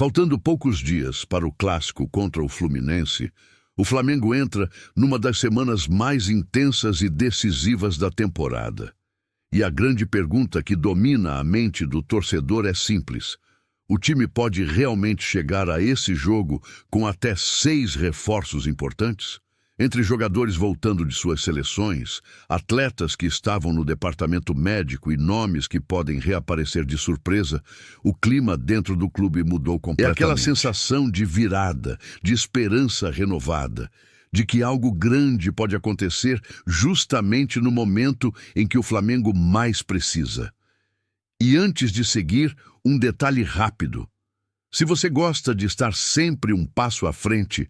Faltando poucos dias para o clássico contra o Fluminense, o Flamengo entra numa das semanas mais intensas e decisivas da temporada. E a grande pergunta que domina a mente do torcedor é simples: o time pode realmente chegar a esse jogo com até 6 reforços importantes? Entre jogadores voltando de suas seleções, atletas que estavam no departamento médico e nomes que podem reaparecer de surpresa, o clima dentro do clube mudou completamente. É aquela sensação de virada, de esperança renovada, de que algo grande pode acontecer justamente no momento em que o Flamengo mais precisa. E antes de seguir, um detalhe rápido. Se você gosta de estar sempre um passo à frente,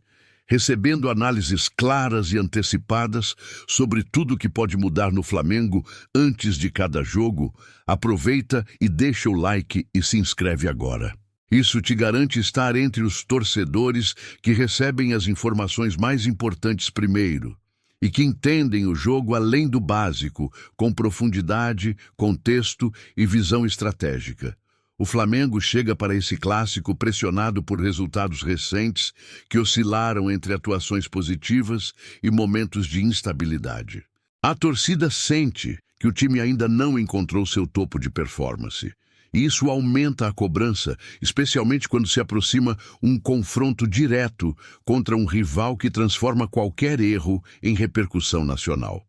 recebendo análises claras e antecipadas sobre tudo que pode mudar no Flamengo antes de cada jogo, aproveita e deixa o like e se inscreve agora. Isso te garante estar entre os torcedores que recebem as informações mais importantes primeiro e que entendem o jogo além do básico, com profundidade, contexto e visão estratégica. O Flamengo chega para esse clássico pressionado por resultados recentes que oscilaram entre atuações positivas e momentos de instabilidade. A torcida sente que o time ainda não encontrou seu topo de performance. E isso aumenta a cobrança, especialmente quando se aproxima um confronto direto contra um rival que transforma qualquer erro em repercussão nacional.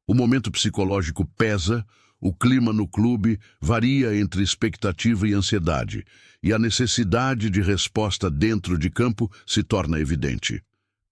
O momento psicológico pesa. O clima no clube varia entre expectativa e ansiedade, e a necessidade de resposta dentro de campo se torna evidente.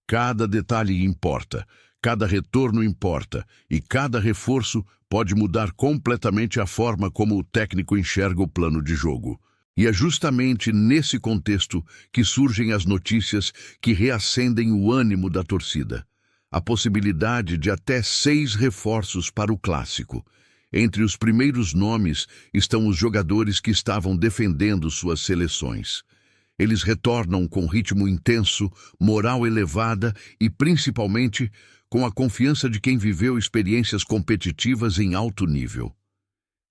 Cada detalhe importa, cada retorno importa, e cada reforço pode mudar completamente a forma como o técnico enxerga o plano de jogo. E é justamente nesse contexto que surgem as notícias que reacendem o ânimo da torcida. A possibilidade de até 6 reforços para o clássico. Entre os primeiros nomes estão os jogadores que estavam defendendo suas seleções. Eles retornam com ritmo intenso, moral elevada e, principalmente, com a confiança de quem viveu experiências competitivas em alto nível.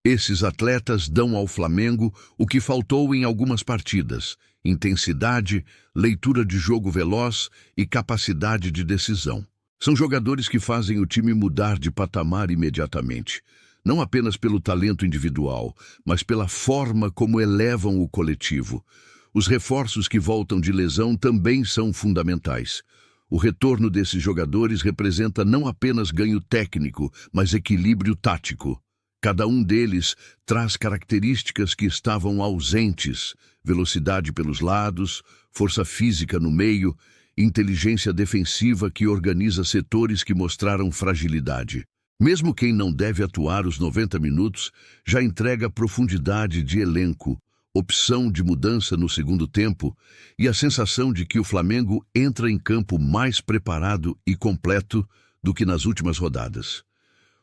Esses atletas dão ao Flamengo o que faltou em algumas partidas: intensidade, leitura de jogo veloz e capacidade de decisão. São jogadores que fazem o time mudar de patamar imediatamente. Não apenas pelo talento individual, mas pela forma como elevam o coletivo. Os reforços que voltam de lesão também são fundamentais. O retorno desses jogadores representa não apenas ganho técnico, mas equilíbrio tático. Cada um deles traz características que estavam ausentes: velocidade pelos lados, força física no meio, inteligência defensiva que organiza setores que mostraram fragilidade. Mesmo quem não deve atuar os 90 minutos já entrega profundidade de elenco, opção de mudança no segundo tempo e a sensação de que o Flamengo entra em campo mais preparado e completo do que nas últimas rodadas.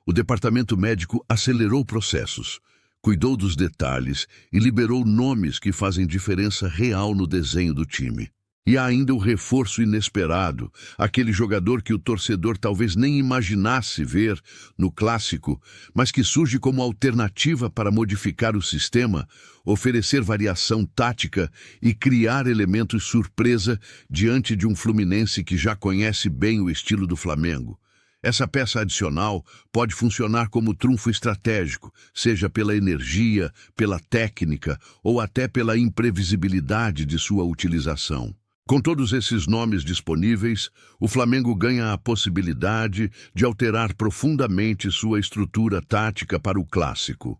O departamento médico acelerou processos, cuidou dos detalhes e liberou nomes que fazem diferença real no desenho do time. E há ainda o reforço inesperado, aquele jogador que o torcedor talvez nem imaginasse ver no clássico, mas que surge como alternativa para modificar o sistema, oferecer variação tática e criar elementos surpresa diante de um Fluminense que já conhece bem o estilo do Flamengo. Essa peça adicional pode funcionar como trunfo estratégico, seja pela energia, pela técnica ou até pela imprevisibilidade de sua utilização. Com todos esses nomes disponíveis, o Flamengo ganha a possibilidade de alterar profundamente sua estrutura tática para o clássico.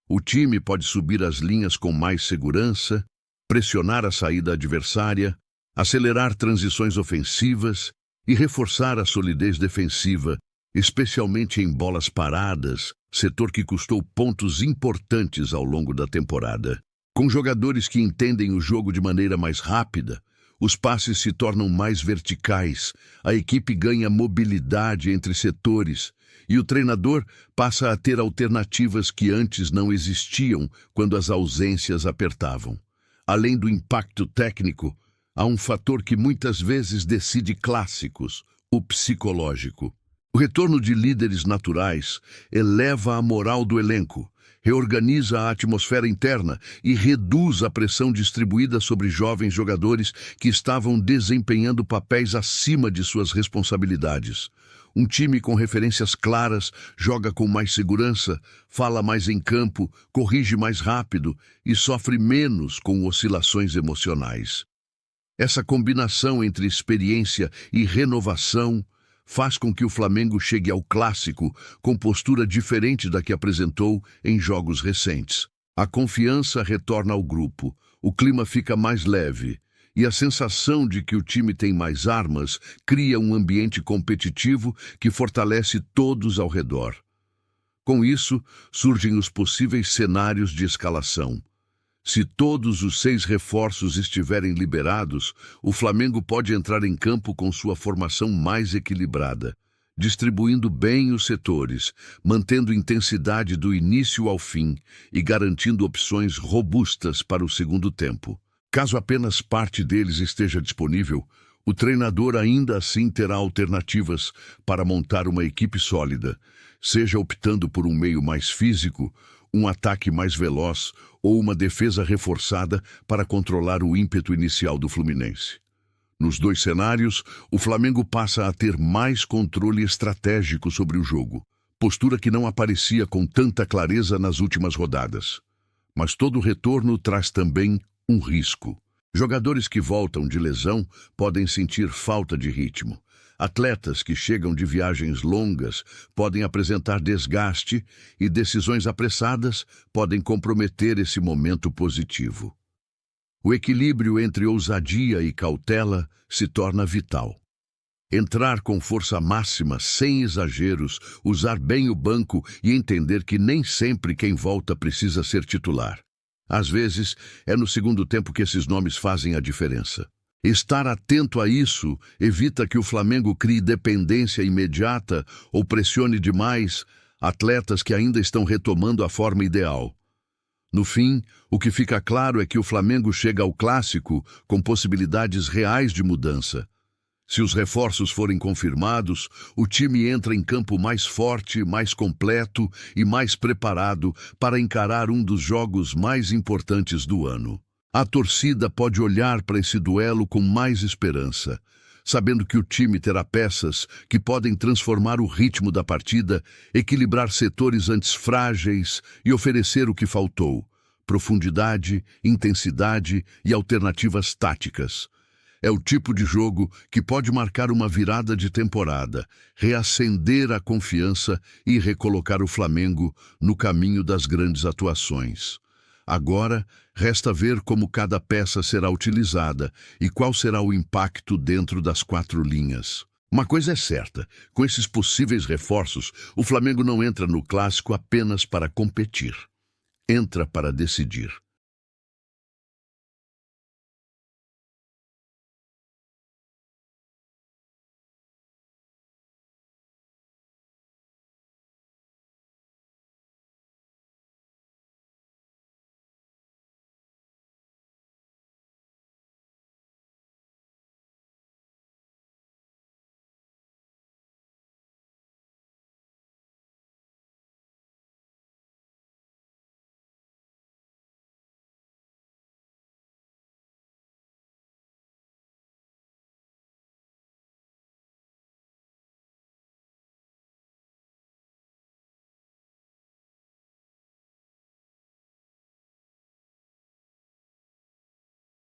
O time pode subir as linhas com mais segurança, pressionar a saída adversária, acelerar transições ofensivas e reforçar a solidez defensiva, especialmente em bolas paradas, setor que custou pontos importantes ao longo da temporada. Com jogadores que entendem o jogo de maneira mais rápida, os passes se tornam mais verticais, a equipe ganha mobilidade entre setores e o treinador passa a ter alternativas que antes não existiam quando as ausências apertavam. Além do impacto técnico, há um fator que muitas vezes decide clássicos: o psicológico. O retorno de líderes naturais eleva a moral do elenco, reorganiza a atmosfera interna e reduz a pressão distribuída sobre jovens jogadores que estavam desempenhando papéis acima de suas responsabilidades. Um time com referências claras joga com mais segurança, fala mais em campo, corrige mais rápido e sofre menos com oscilações emocionais. Essa combinação entre experiência e renovação faz com que o Flamengo chegue ao clássico com postura diferente da que apresentou em jogos recentes. A confiança retorna ao grupo, o clima fica mais leve e a sensação de que o time tem mais armas cria um ambiente competitivo que fortalece todos ao redor. Com isso, surgem os possíveis cenários de escalação. Se todos os 6 reforços estiverem liberados, o Flamengo pode entrar em campo com sua formação mais equilibrada, distribuindo bem os setores, mantendo intensidade do início ao fim e garantindo opções robustas para o segundo tempo. Caso apenas parte deles esteja disponível, o treinador ainda assim terá alternativas para montar uma equipe sólida, seja optando por um meio mais físico, um ataque mais veloz ou uma defesa reforçada para controlar o ímpeto inicial do Fluminense. Nos 2 cenários, o Flamengo passa a ter mais controle estratégico sobre o jogo, postura que não aparecia com tanta clareza nas últimas rodadas. Mas todo retorno traz também um risco. Jogadores que voltam de lesão podem sentir falta de ritmo. Atletas que chegam de viagens longas podem apresentar desgaste e decisões apressadas podem comprometer esse momento positivo. O equilíbrio entre ousadia e cautela se torna vital. Entrar com força máxima, sem exageros, usar bem o banco e entender que nem sempre quem volta precisa ser titular. Às vezes, é no segundo tempo que esses nomes fazem a diferença. Estar atento a isso evita que o Flamengo crie dependência imediata ou pressione demais atletas que ainda estão retomando a forma ideal. No fim, o que fica claro é que o Flamengo chega ao clássico com possibilidades reais de mudança. Se os reforços forem confirmados, o time entra em campo mais forte, mais completo e mais preparado para encarar um dos jogos mais importantes do ano. A torcida pode olhar para esse duelo com mais esperança, sabendo que o time terá peças que podem transformar o ritmo da partida, equilibrar setores antes frágeis e oferecer o que faltou: profundidade, intensidade e alternativas táticas. É o tipo de jogo que pode marcar uma virada de temporada, reacender a confiança e recolocar o Flamengo no caminho das grandes atuações. Agora, resta ver como cada peça será utilizada e qual será o impacto dentro das 4 linhas. Uma coisa é certa, com esses possíveis reforços, o Flamengo não entra no clássico apenas para competir. Entra para decidir.